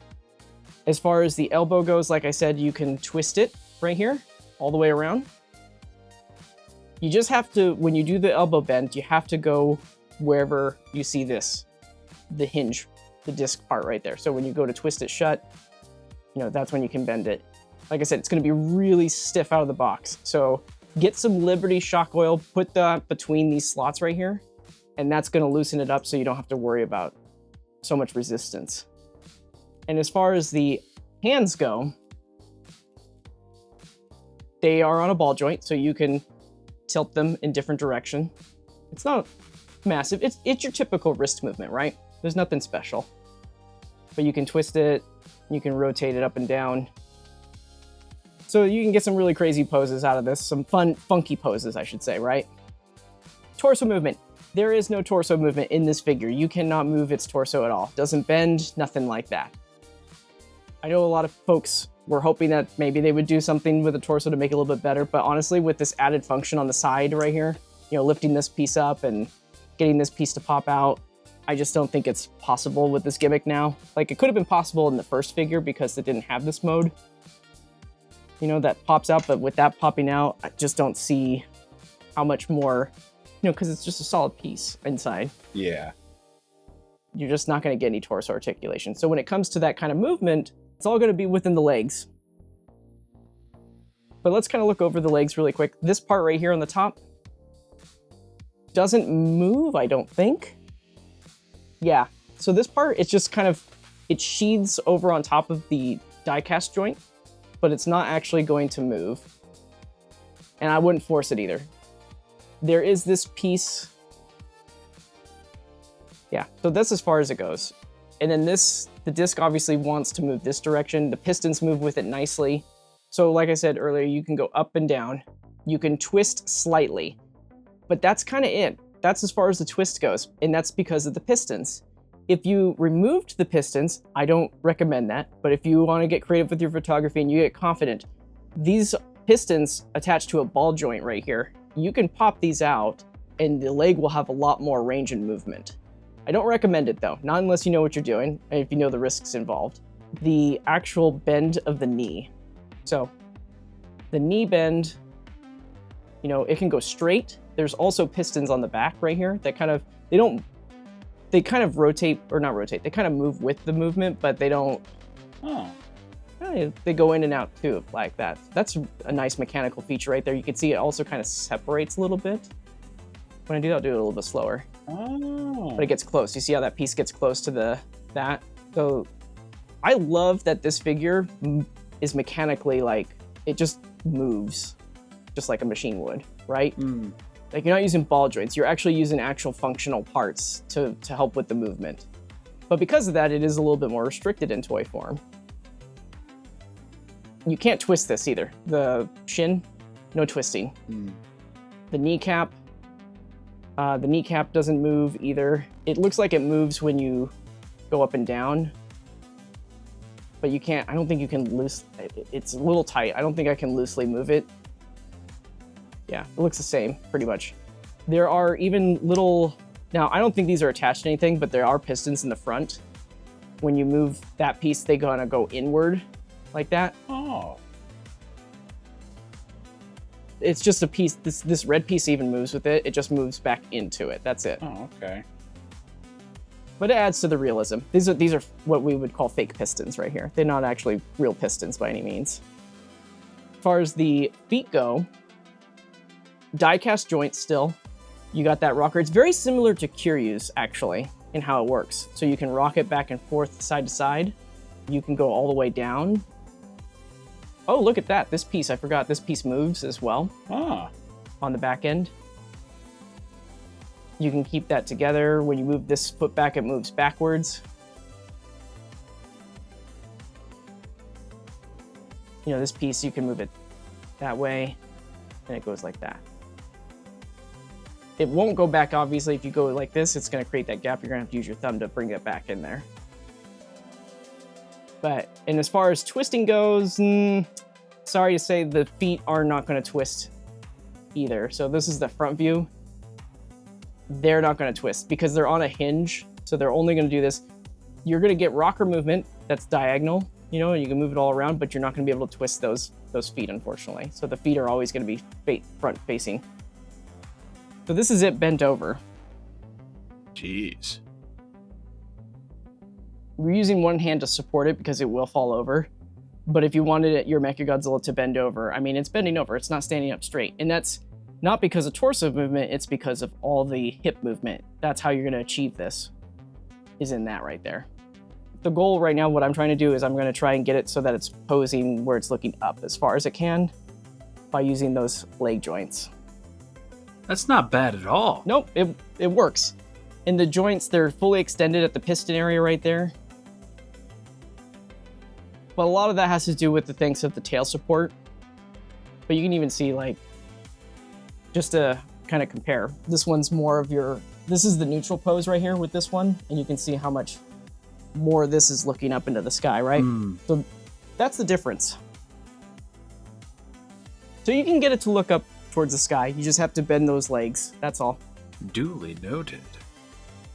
Speaker 1: As far as the elbow goes, like I said, you can twist it right here all the way around. You just have to, when you do the elbow bend, you have to go wherever you see this, the hinge, the disc part right there. So when you go to twist it shut, you know, that's when you can bend it. Like I said, it's going to be really stiff out of the box. So get some Liberty shock oil, put that between these slots right here, and that's going to loosen it up so you don't have to worry about so much resistance. And as far as the hands go, they are on a ball joint, so you can tilt them in different direction. It's not massive. It's your typical wrist movement, right? There's nothing special. But you can twist it, you can rotate it up and down. So you can get some really crazy poses out of this, some fun, funky poses, I should say, right? Torso movement. There is no torso movement in this figure. You cannot move its torso at all. Doesn't bend, nothing like that. I know a lot of folks were hoping that maybe they would do something with the torso to make it a little bit better, but honestly, with this added function on the side right here, you know, lifting this piece up and getting this piece to pop out. I just don't think it's possible with this gimmick now. Like, it could have been possible in the first figure because it didn't have this mode, you know, that pops out, but with that popping out, I just don't see how much more, you know, because it's just a solid piece inside.
Speaker 2: Yeah.
Speaker 1: You're just not going to get any torso articulation. So when it comes to that kind of movement, it's all going to be within the legs. But let's kind of look over the legs really quick. This part right here on the top doesn't move, I don't think. Yeah, so this part, it's just kind of, it sheathes over on top of the die-cast joint, but it's not actually going to move. And I wouldn't force it either. There is this piece. Yeah, so that's as far as it goes. And then this, the disc obviously wants to move this direction. The pistons move with it nicely. So like I said earlier, you can go up and down. You can twist slightly, but that's kind of it. That's as far as the twist goes, and that's because of the pistons. If you removed the pistons, I don't recommend that, but if you want to get creative with your photography and you get confident, these pistons attached to a ball joint right here, you can pop these out and the leg will have a lot more range and movement. I don't recommend it though, not unless you know what you're doing and if you know the risks involved. The actual bend of the knee. So the knee bend, you know, it can go straight. There's also pistons on the back right here that kind of, they kind of rotate, or not rotate, they kind of move with the movement, but they don't, they go in and out too, like that. That's a nice mechanical feature right there. You can see it also kind of separates a little bit. When I do that, I'll do it a little bit slower.
Speaker 2: Oh.
Speaker 1: But it gets close. You see how that piece gets close to that? So I love that this figure is mechanically like, it just moves just like a machine would, right?
Speaker 2: Mm.
Speaker 1: Like, you're not using ball joints, you're actually using actual functional parts to help with the movement. But because of that, it is a little bit more restricted in toy form. You can't twist this either. The shin, no twisting.
Speaker 2: Mm.
Speaker 1: The kneecap doesn't move either. It looks like it moves when you go up and down, but you can't, I don't think you can it's a little tight. I don't think I can loosely move it. Yeah, it looks the same, pretty much. There are even little, now I don't think these are attached to anything, but there are pistons in the front. When you move that piece, they're gonna go inward like that.
Speaker 2: Oh.
Speaker 1: It's just a piece, this red piece even moves with it. It just moves back into it, that's it.
Speaker 2: Oh, okay.
Speaker 1: But it adds to the realism. These are what we would call fake pistons right here. They're not actually real pistons by any means. As far as the feet go, die-cast joints still. You got that rocker. It's very similar to Kiryu's, actually, in how it works. So you can rock it back and forth, side to side. You can go all the way down. Oh, look at that. This piece, I forgot, this piece moves as well.
Speaker 2: Ah.
Speaker 1: On the back end. You can keep that together. When you move this foot back, it moves backwards. You know, this piece, you can move it that way, and it goes like that. It won't go back, obviously. If you go like this, it's going to create that gap. You're going to have to use your thumb to bring it back in there. But, and as far as twisting goes, sorry to say, the feet are not going to twist either. So this is the front view. They're not going to twist because they're on a hinge. So they're only going to do this. You're going to get rocker movement that's diagonal, you know, and you can move it all around, but you're not going to be able to twist those feet, unfortunately. So the feet are always going to be front facing. So this is it bent over.
Speaker 2: Jeez.
Speaker 1: We're using one hand to support it because it will fall over. But if you wanted your Mechagodzilla to bend over, I mean, it's bending over. It's not standing up straight. And that's not because of torso movement. It's because of all the hip movement. That's how you're going to achieve this, is in that right there. The goal right now, what I'm trying to do is I'm going to try and get it so that it's posing where it's looking up as far as it can by using those leg joints.
Speaker 2: That's not bad at all.
Speaker 1: Nope, it works. And the joints, they're fully extended at the piston area right there. But a lot of that has to do with the thanks of the tail support. But you can even see, like, just to kind of compare, this one's more of your, this is the neutral pose right here with this one, and you can see how much more this is looking up into the sky, right? So that's the difference. So you can get it to look up towards the sky. You just have to bend those legs, that's all.
Speaker 2: Duly noted.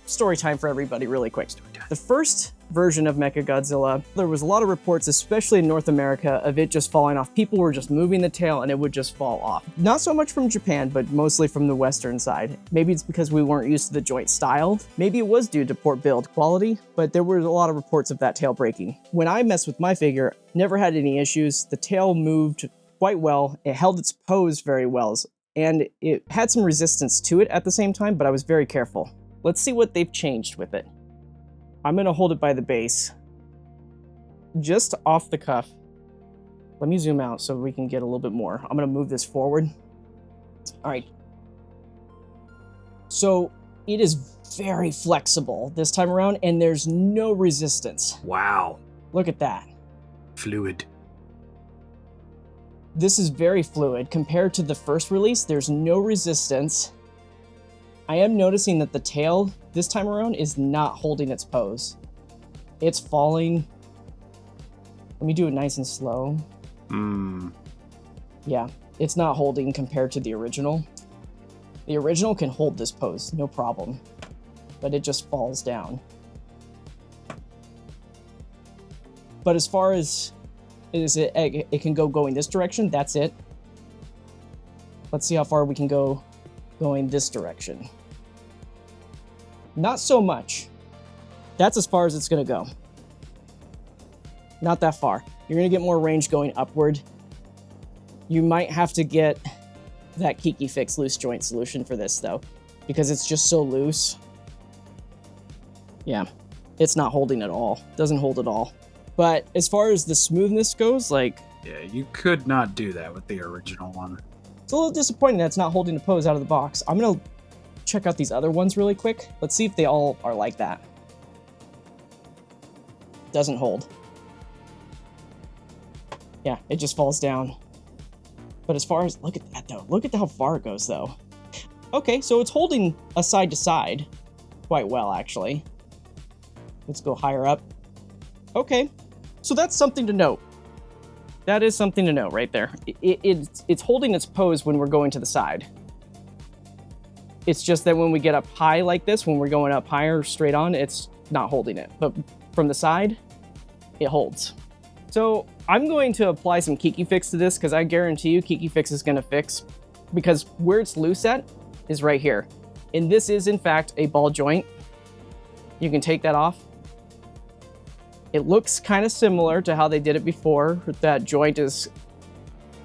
Speaker 1: Story time for everybody really quick. The first version of Mechagodzilla, there was a lot of reports, especially in North America, of it just falling off. People were just moving the tail and it would just fall off. Not so much from Japan, but mostly from the Western side. Maybe it's because we weren't used to the joint style. Maybe it was due to poor build quality, but there were a lot of reports of that tail breaking. When I messed with my figure, never had any issues. The tail moved quite well. It held its pose very well, and it had some resistance to it at the same time, but I was very careful. Let's see what they've changed with it. I'm gonna hold it by the base. Just off the cuff. Let me zoom out so we can get a little bit more. I'm gonna move this forward. All right. So it is very flexible this time around, and there's no resistance.
Speaker 2: Wow.
Speaker 1: Look at that.
Speaker 2: Fluid.
Speaker 1: This is very fluid. Compared to the first release, there's no resistance. I am noticing that the tail this time around is not holding its pose. It's falling. Let me do it nice and slow. Yeah, it's not holding compared to the original. The original can hold this pose, no problem. But it just falls down. But as far as it can go going this direction, that's it. Let's see how far we can go going this direction. Not so much. That's as far as it's gonna go. Not that far. You're gonna get more range going upward. You might have to get that Kiki Fix loose joint solution for this though, because it's just so loose. Yeah, it's not holding at all. Doesn't hold at all. But as far as the smoothness goes, like...
Speaker 2: Yeah, you could not do that with the original one.
Speaker 1: It's a little disappointing that it's not holding the pose out of the box. I'm gonna check out these other ones really quick. Let's see if they all are like that. Doesn't hold. Yeah, it just falls down. But as far as, look at that though. Look at how far it goes though. Okay, so it's holding a side to side quite well actually. Let's go higher up. Okay, so that's something to note. That is something to note right there. It's holding its pose when we're going to the side. It's just that when we get up high like this, when we're going up higher straight on, it's not holding it. But from the side, it holds. So I'm going to apply some Kiki Fix to this because I guarantee you Kiki Fix is going to fix, because where it's loose at is right here. And this is in fact a ball joint. You can take that off. It looks kind of similar to how they did it before. That joint is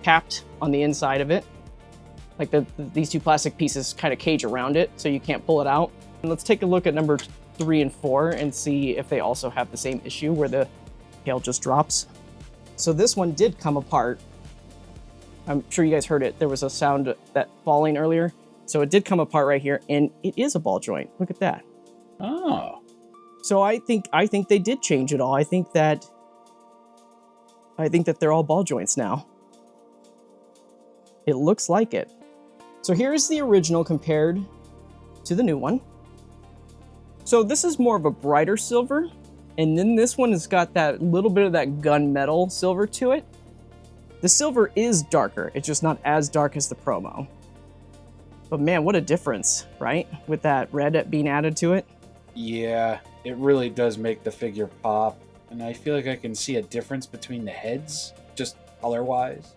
Speaker 1: capped on the inside of it. Like these two plastic pieces kind of cage around it, so you can't pull it out. And let's take a look at number 3 and 4 and see if they also have the same issue where the tail just drops. So this one did come apart. I'm sure you guys heard it. There was a sound that falling earlier. So it did come apart right here, and it is a ball joint. Look at that.
Speaker 2: Oh.
Speaker 1: So I think they did change it all. I think that they're all ball joints now. It looks like it. So here's the original compared to the new one. So this is more of a brighter silver, and then this one has got that little bit of that gunmetal silver to it. The silver is darker. It's just not as dark as the promo. But man, what a difference, right? With that red being added to it.
Speaker 2: Yeah, it really does make the figure pop, and I feel like I can see a difference between the heads, just color-wise.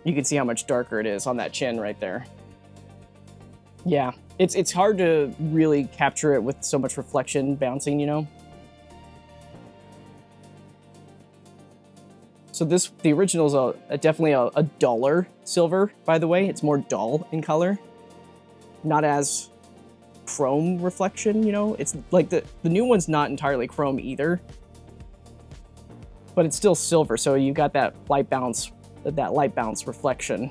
Speaker 1: You can see how much darker it is on that chin right there. Yeah, it's hard to really capture it with so much reflection bouncing, you know? So the original is definitely a duller silver, by the way. It's more dull in color. Not as chrome reflection, you know? It's like the new one's not entirely chrome either. But it's still silver, so you got that light bounce reflection.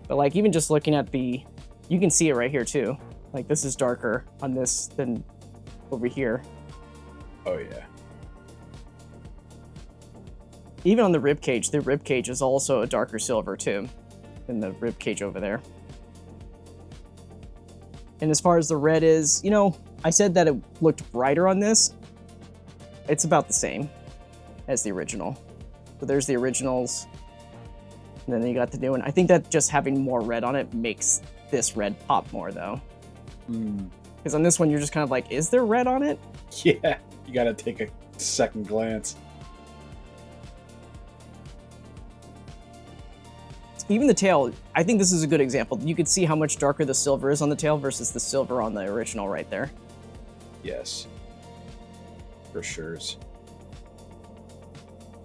Speaker 1: But like even just looking at you can see it right here too. Like this is darker on this than over here.
Speaker 2: Oh yeah.
Speaker 1: Even on the rib cage is also a darker silver too than the rib cage over there. And as far as the red is, you know, I said that it looked brighter on this. It's about the same as the original. So there's the originals. And then you got the new one. I think that just having more red on it makes this red pop more though. Because on this one, you're just kind of like, is there red on it?
Speaker 2: Yeah, you gotta take a second glance.
Speaker 1: Even the tail, I think this is a good example. You can see how much darker the silver is on the tail versus the silver on the original right there.
Speaker 2: Yes. For sure.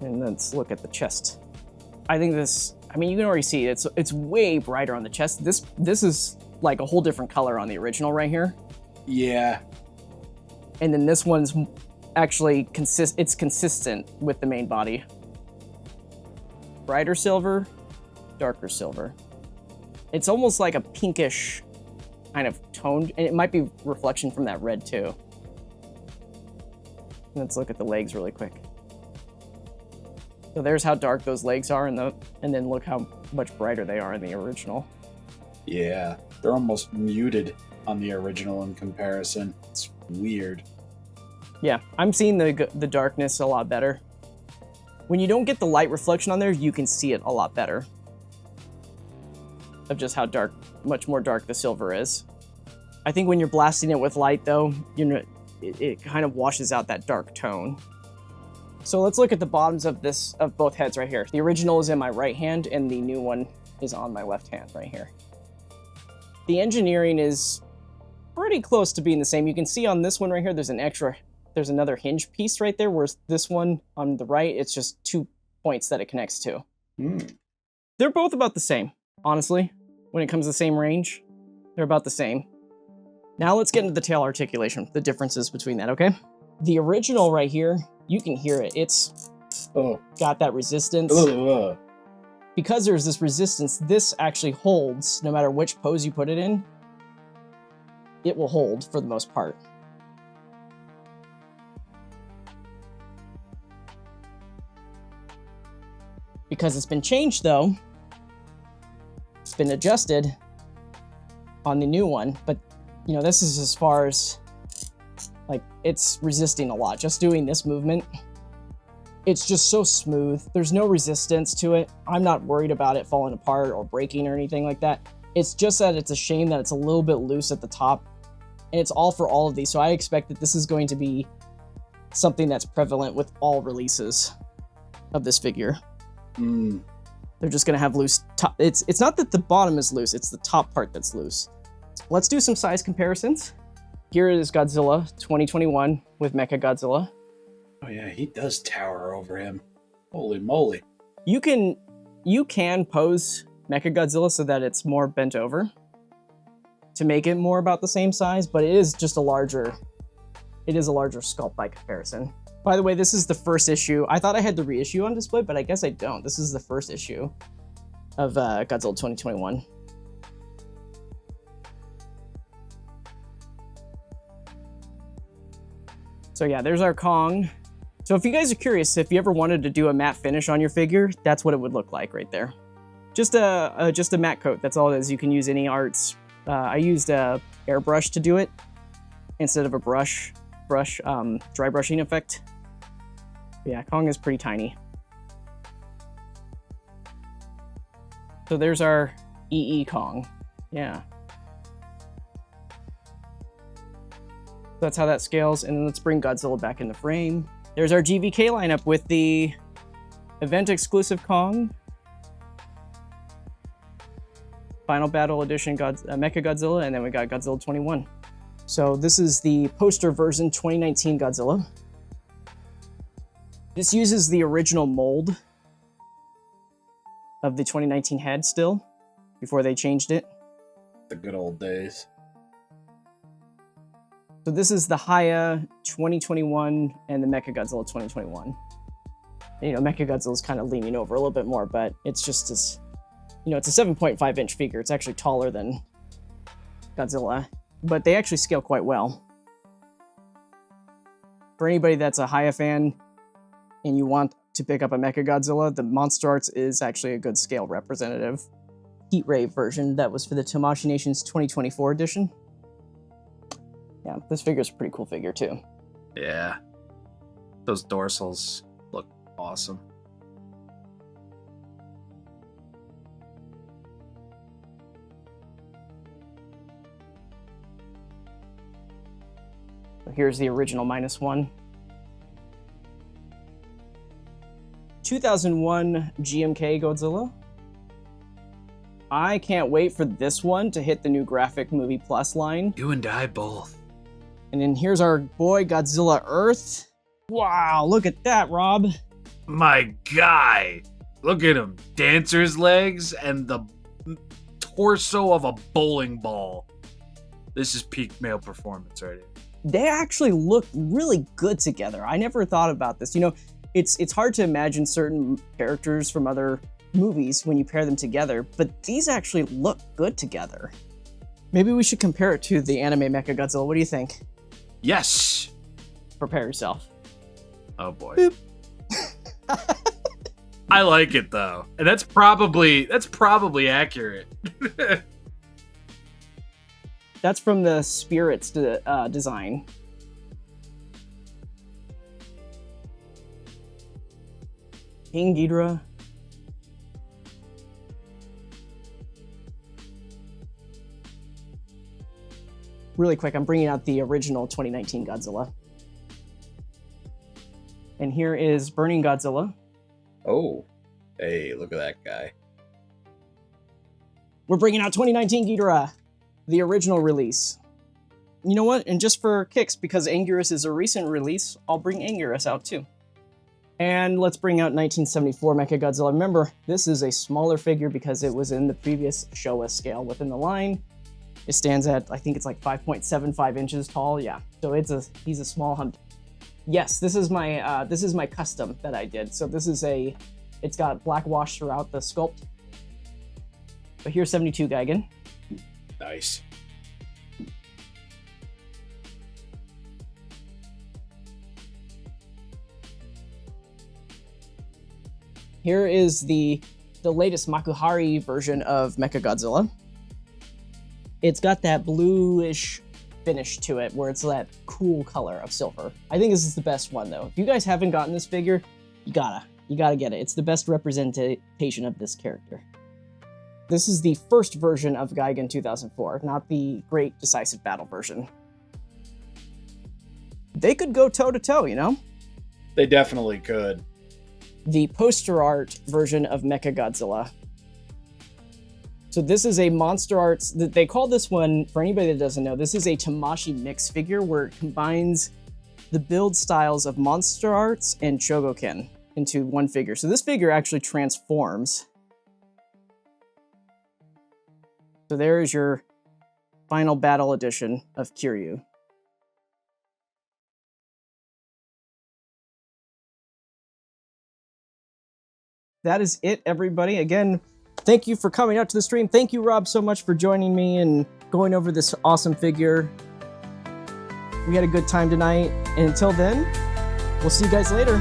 Speaker 1: And let's look at the chest. I think this, I mean, you can already see it's way brighter on the chest. This is like a whole different color on the original right here.
Speaker 2: Yeah.
Speaker 1: And then this one's actually it's consistent with the main body. Brighter silver, darker silver. It's almost like a pinkish kind of tone, and it might be reflection from that red too. Let's look at the legs really quick. So there's how dark those legs are, and then look how much brighter they are in the original.
Speaker 2: Yeah, they're almost muted on the original in comparison. It's weird.
Speaker 1: Yeah, I'm seeing the darkness a lot better. When you don't get the light reflection on there, you can see it a lot better. Of just how dark, much more dark the silver is. I think when you're blasting it with light, though, it kind of washes out that dark tone. So let's look at the bottoms of both heads right here. The original is in my right hand, and the new one is on my left hand right here. The engineering is pretty close to being the same. You can see on this one right here, there's another hinge piece right there, whereas this one on the right, it's just 2 points that it connects to. They're both about the same, honestly. When it comes to the same range, they're about the same. Now let's get into the tail articulation, the differences between that, okay? The original right here, you can hear it. It's got that resistance. Because there's this resistance, this actually holds no matter which pose you put it in. It will hold for the most part. Because it's been changed though, it's been adjusted on the new one, but you know, this is as far as like it's resisting a lot. Just doing this movement, it's just so smooth. There's no resistance to it. I'm not worried about it falling apart or breaking or anything like that. It's just that it's a shame that it's a little bit loose at the top, and it's all for all of these. So I expect that this is going to be something that's prevalent with all releases of this figure. They're just gonna have loose top. It's not that the bottom is loose, it's the top part that's loose. Let's do some size comparisons. Here is Godzilla 2021 with Mechagodzilla.
Speaker 2: Oh yeah, he does tower over him. Holy moly.
Speaker 1: You can pose Mechagodzilla so that it's more bent over to make it more about the same size, but it is a larger sculpt by comparison. By the way, this is the first issue. I thought I had the reissue on display, but I guess I don't. This is the first issue of Godzilla 2021. So yeah, there's our Kong. So if you guys are curious, if you ever wanted to do a matte finish on your figure, that's what it would look like right there. Just a matte coat, that's all it is. You can use any arts. I used a airbrush to do it instead of a dry brushing effect. Yeah, Kong is pretty tiny. So there's our EE Kong. Yeah. That's how that scales. And then let's bring Godzilla back into frame. There's our GVK lineup with the event exclusive Kong, Final Battle Edition Mechagodzilla, and then we got Godzilla 21. So this is the poster version 2019 Godzilla. This uses the original mold of the 2019 head still, before they changed it.
Speaker 2: The good old days.
Speaker 1: So this is the Haya 2021 and the Mechagodzilla 2021. You know, Mechagodzilla is kind of leaning over a little bit more, but it's just as, you know, it's a 7.5 inch figure. It's actually taller than Godzilla, but they actually scale quite well. For anybody that's a Haya fan and you want to pick up a Mechagodzilla, the MonsterArts is actually a good scale representative. Heat Ray version that was for the Tamashii Nations 2024 edition. Yeah, this figure's a pretty cool figure too.
Speaker 2: Yeah. Those dorsals look awesome.
Speaker 1: Here's the original -1. 2001 GMK Godzilla. I can't wait for this one to hit the new Graphic Movie Plus line.
Speaker 2: You and I both.
Speaker 1: And then here's our boy Godzilla Earth. Wow, look at that, Rob.
Speaker 2: My guy. Look at him. Dancer's legs and the torso of a bowling ball. This is peak male performance right here.
Speaker 1: They actually look really good together. I never thought about this. You know, it's hard to imagine certain characters from other movies when you pair them together, but these actually look good together. Maybe we should compare it to the anime Mechagodzilla. What do you think?
Speaker 2: Yes.
Speaker 1: Prepare yourself.
Speaker 2: Oh boy. Boop. I like it though. And that's probably accurate.
Speaker 1: That's from the Spirits design. King Ghidorah. Really quick, I'm bringing out the original 2019 Godzilla. And here is Burning Godzilla.
Speaker 2: Oh, hey, look at that guy.
Speaker 1: We're bringing out 2019 Ghidorah, the original release. You know what? And just for kicks, because Anguirus is a recent release, I'll bring Anguirus out too. And let's bring out 1974 Mechagodzilla. Remember, this is a smaller figure because it was in the previous Showa scale within the line. It stands at, I think it's like 5.75 inches tall. Yeah, so he's a small hump. Yes, this is my custom that I did. So it's got black wash throughout the sculpt. But here's 72 Gigan.
Speaker 2: Nice.
Speaker 1: Here is the latest Makuhari version of Mechagodzilla. It's got that bluish finish to it, where it's that cool color of silver. I think this is the best one, though. If you guys haven't gotten this figure, you gotta get it. It's the best representation of this character. This is the first version of Gigan 2004, not the Great Decisive Battle version. They could go toe-to-toe, you know?
Speaker 2: They definitely could.
Speaker 1: The poster art version of Mechagodzilla. So this is a MonsterArts, they call this one, for anybody that doesn't know, this is a Tamashii mix figure where it combines the build styles of MonsterArts and Chogokin into one figure. So this figure actually transforms. So there is your final battle edition of Kiryu. That is it, everybody. Again, thank you for coming out to the stream. Thank you, Rob, so much for joining me and going over this awesome figure. We had a good time tonight. And until then, we'll see you guys later.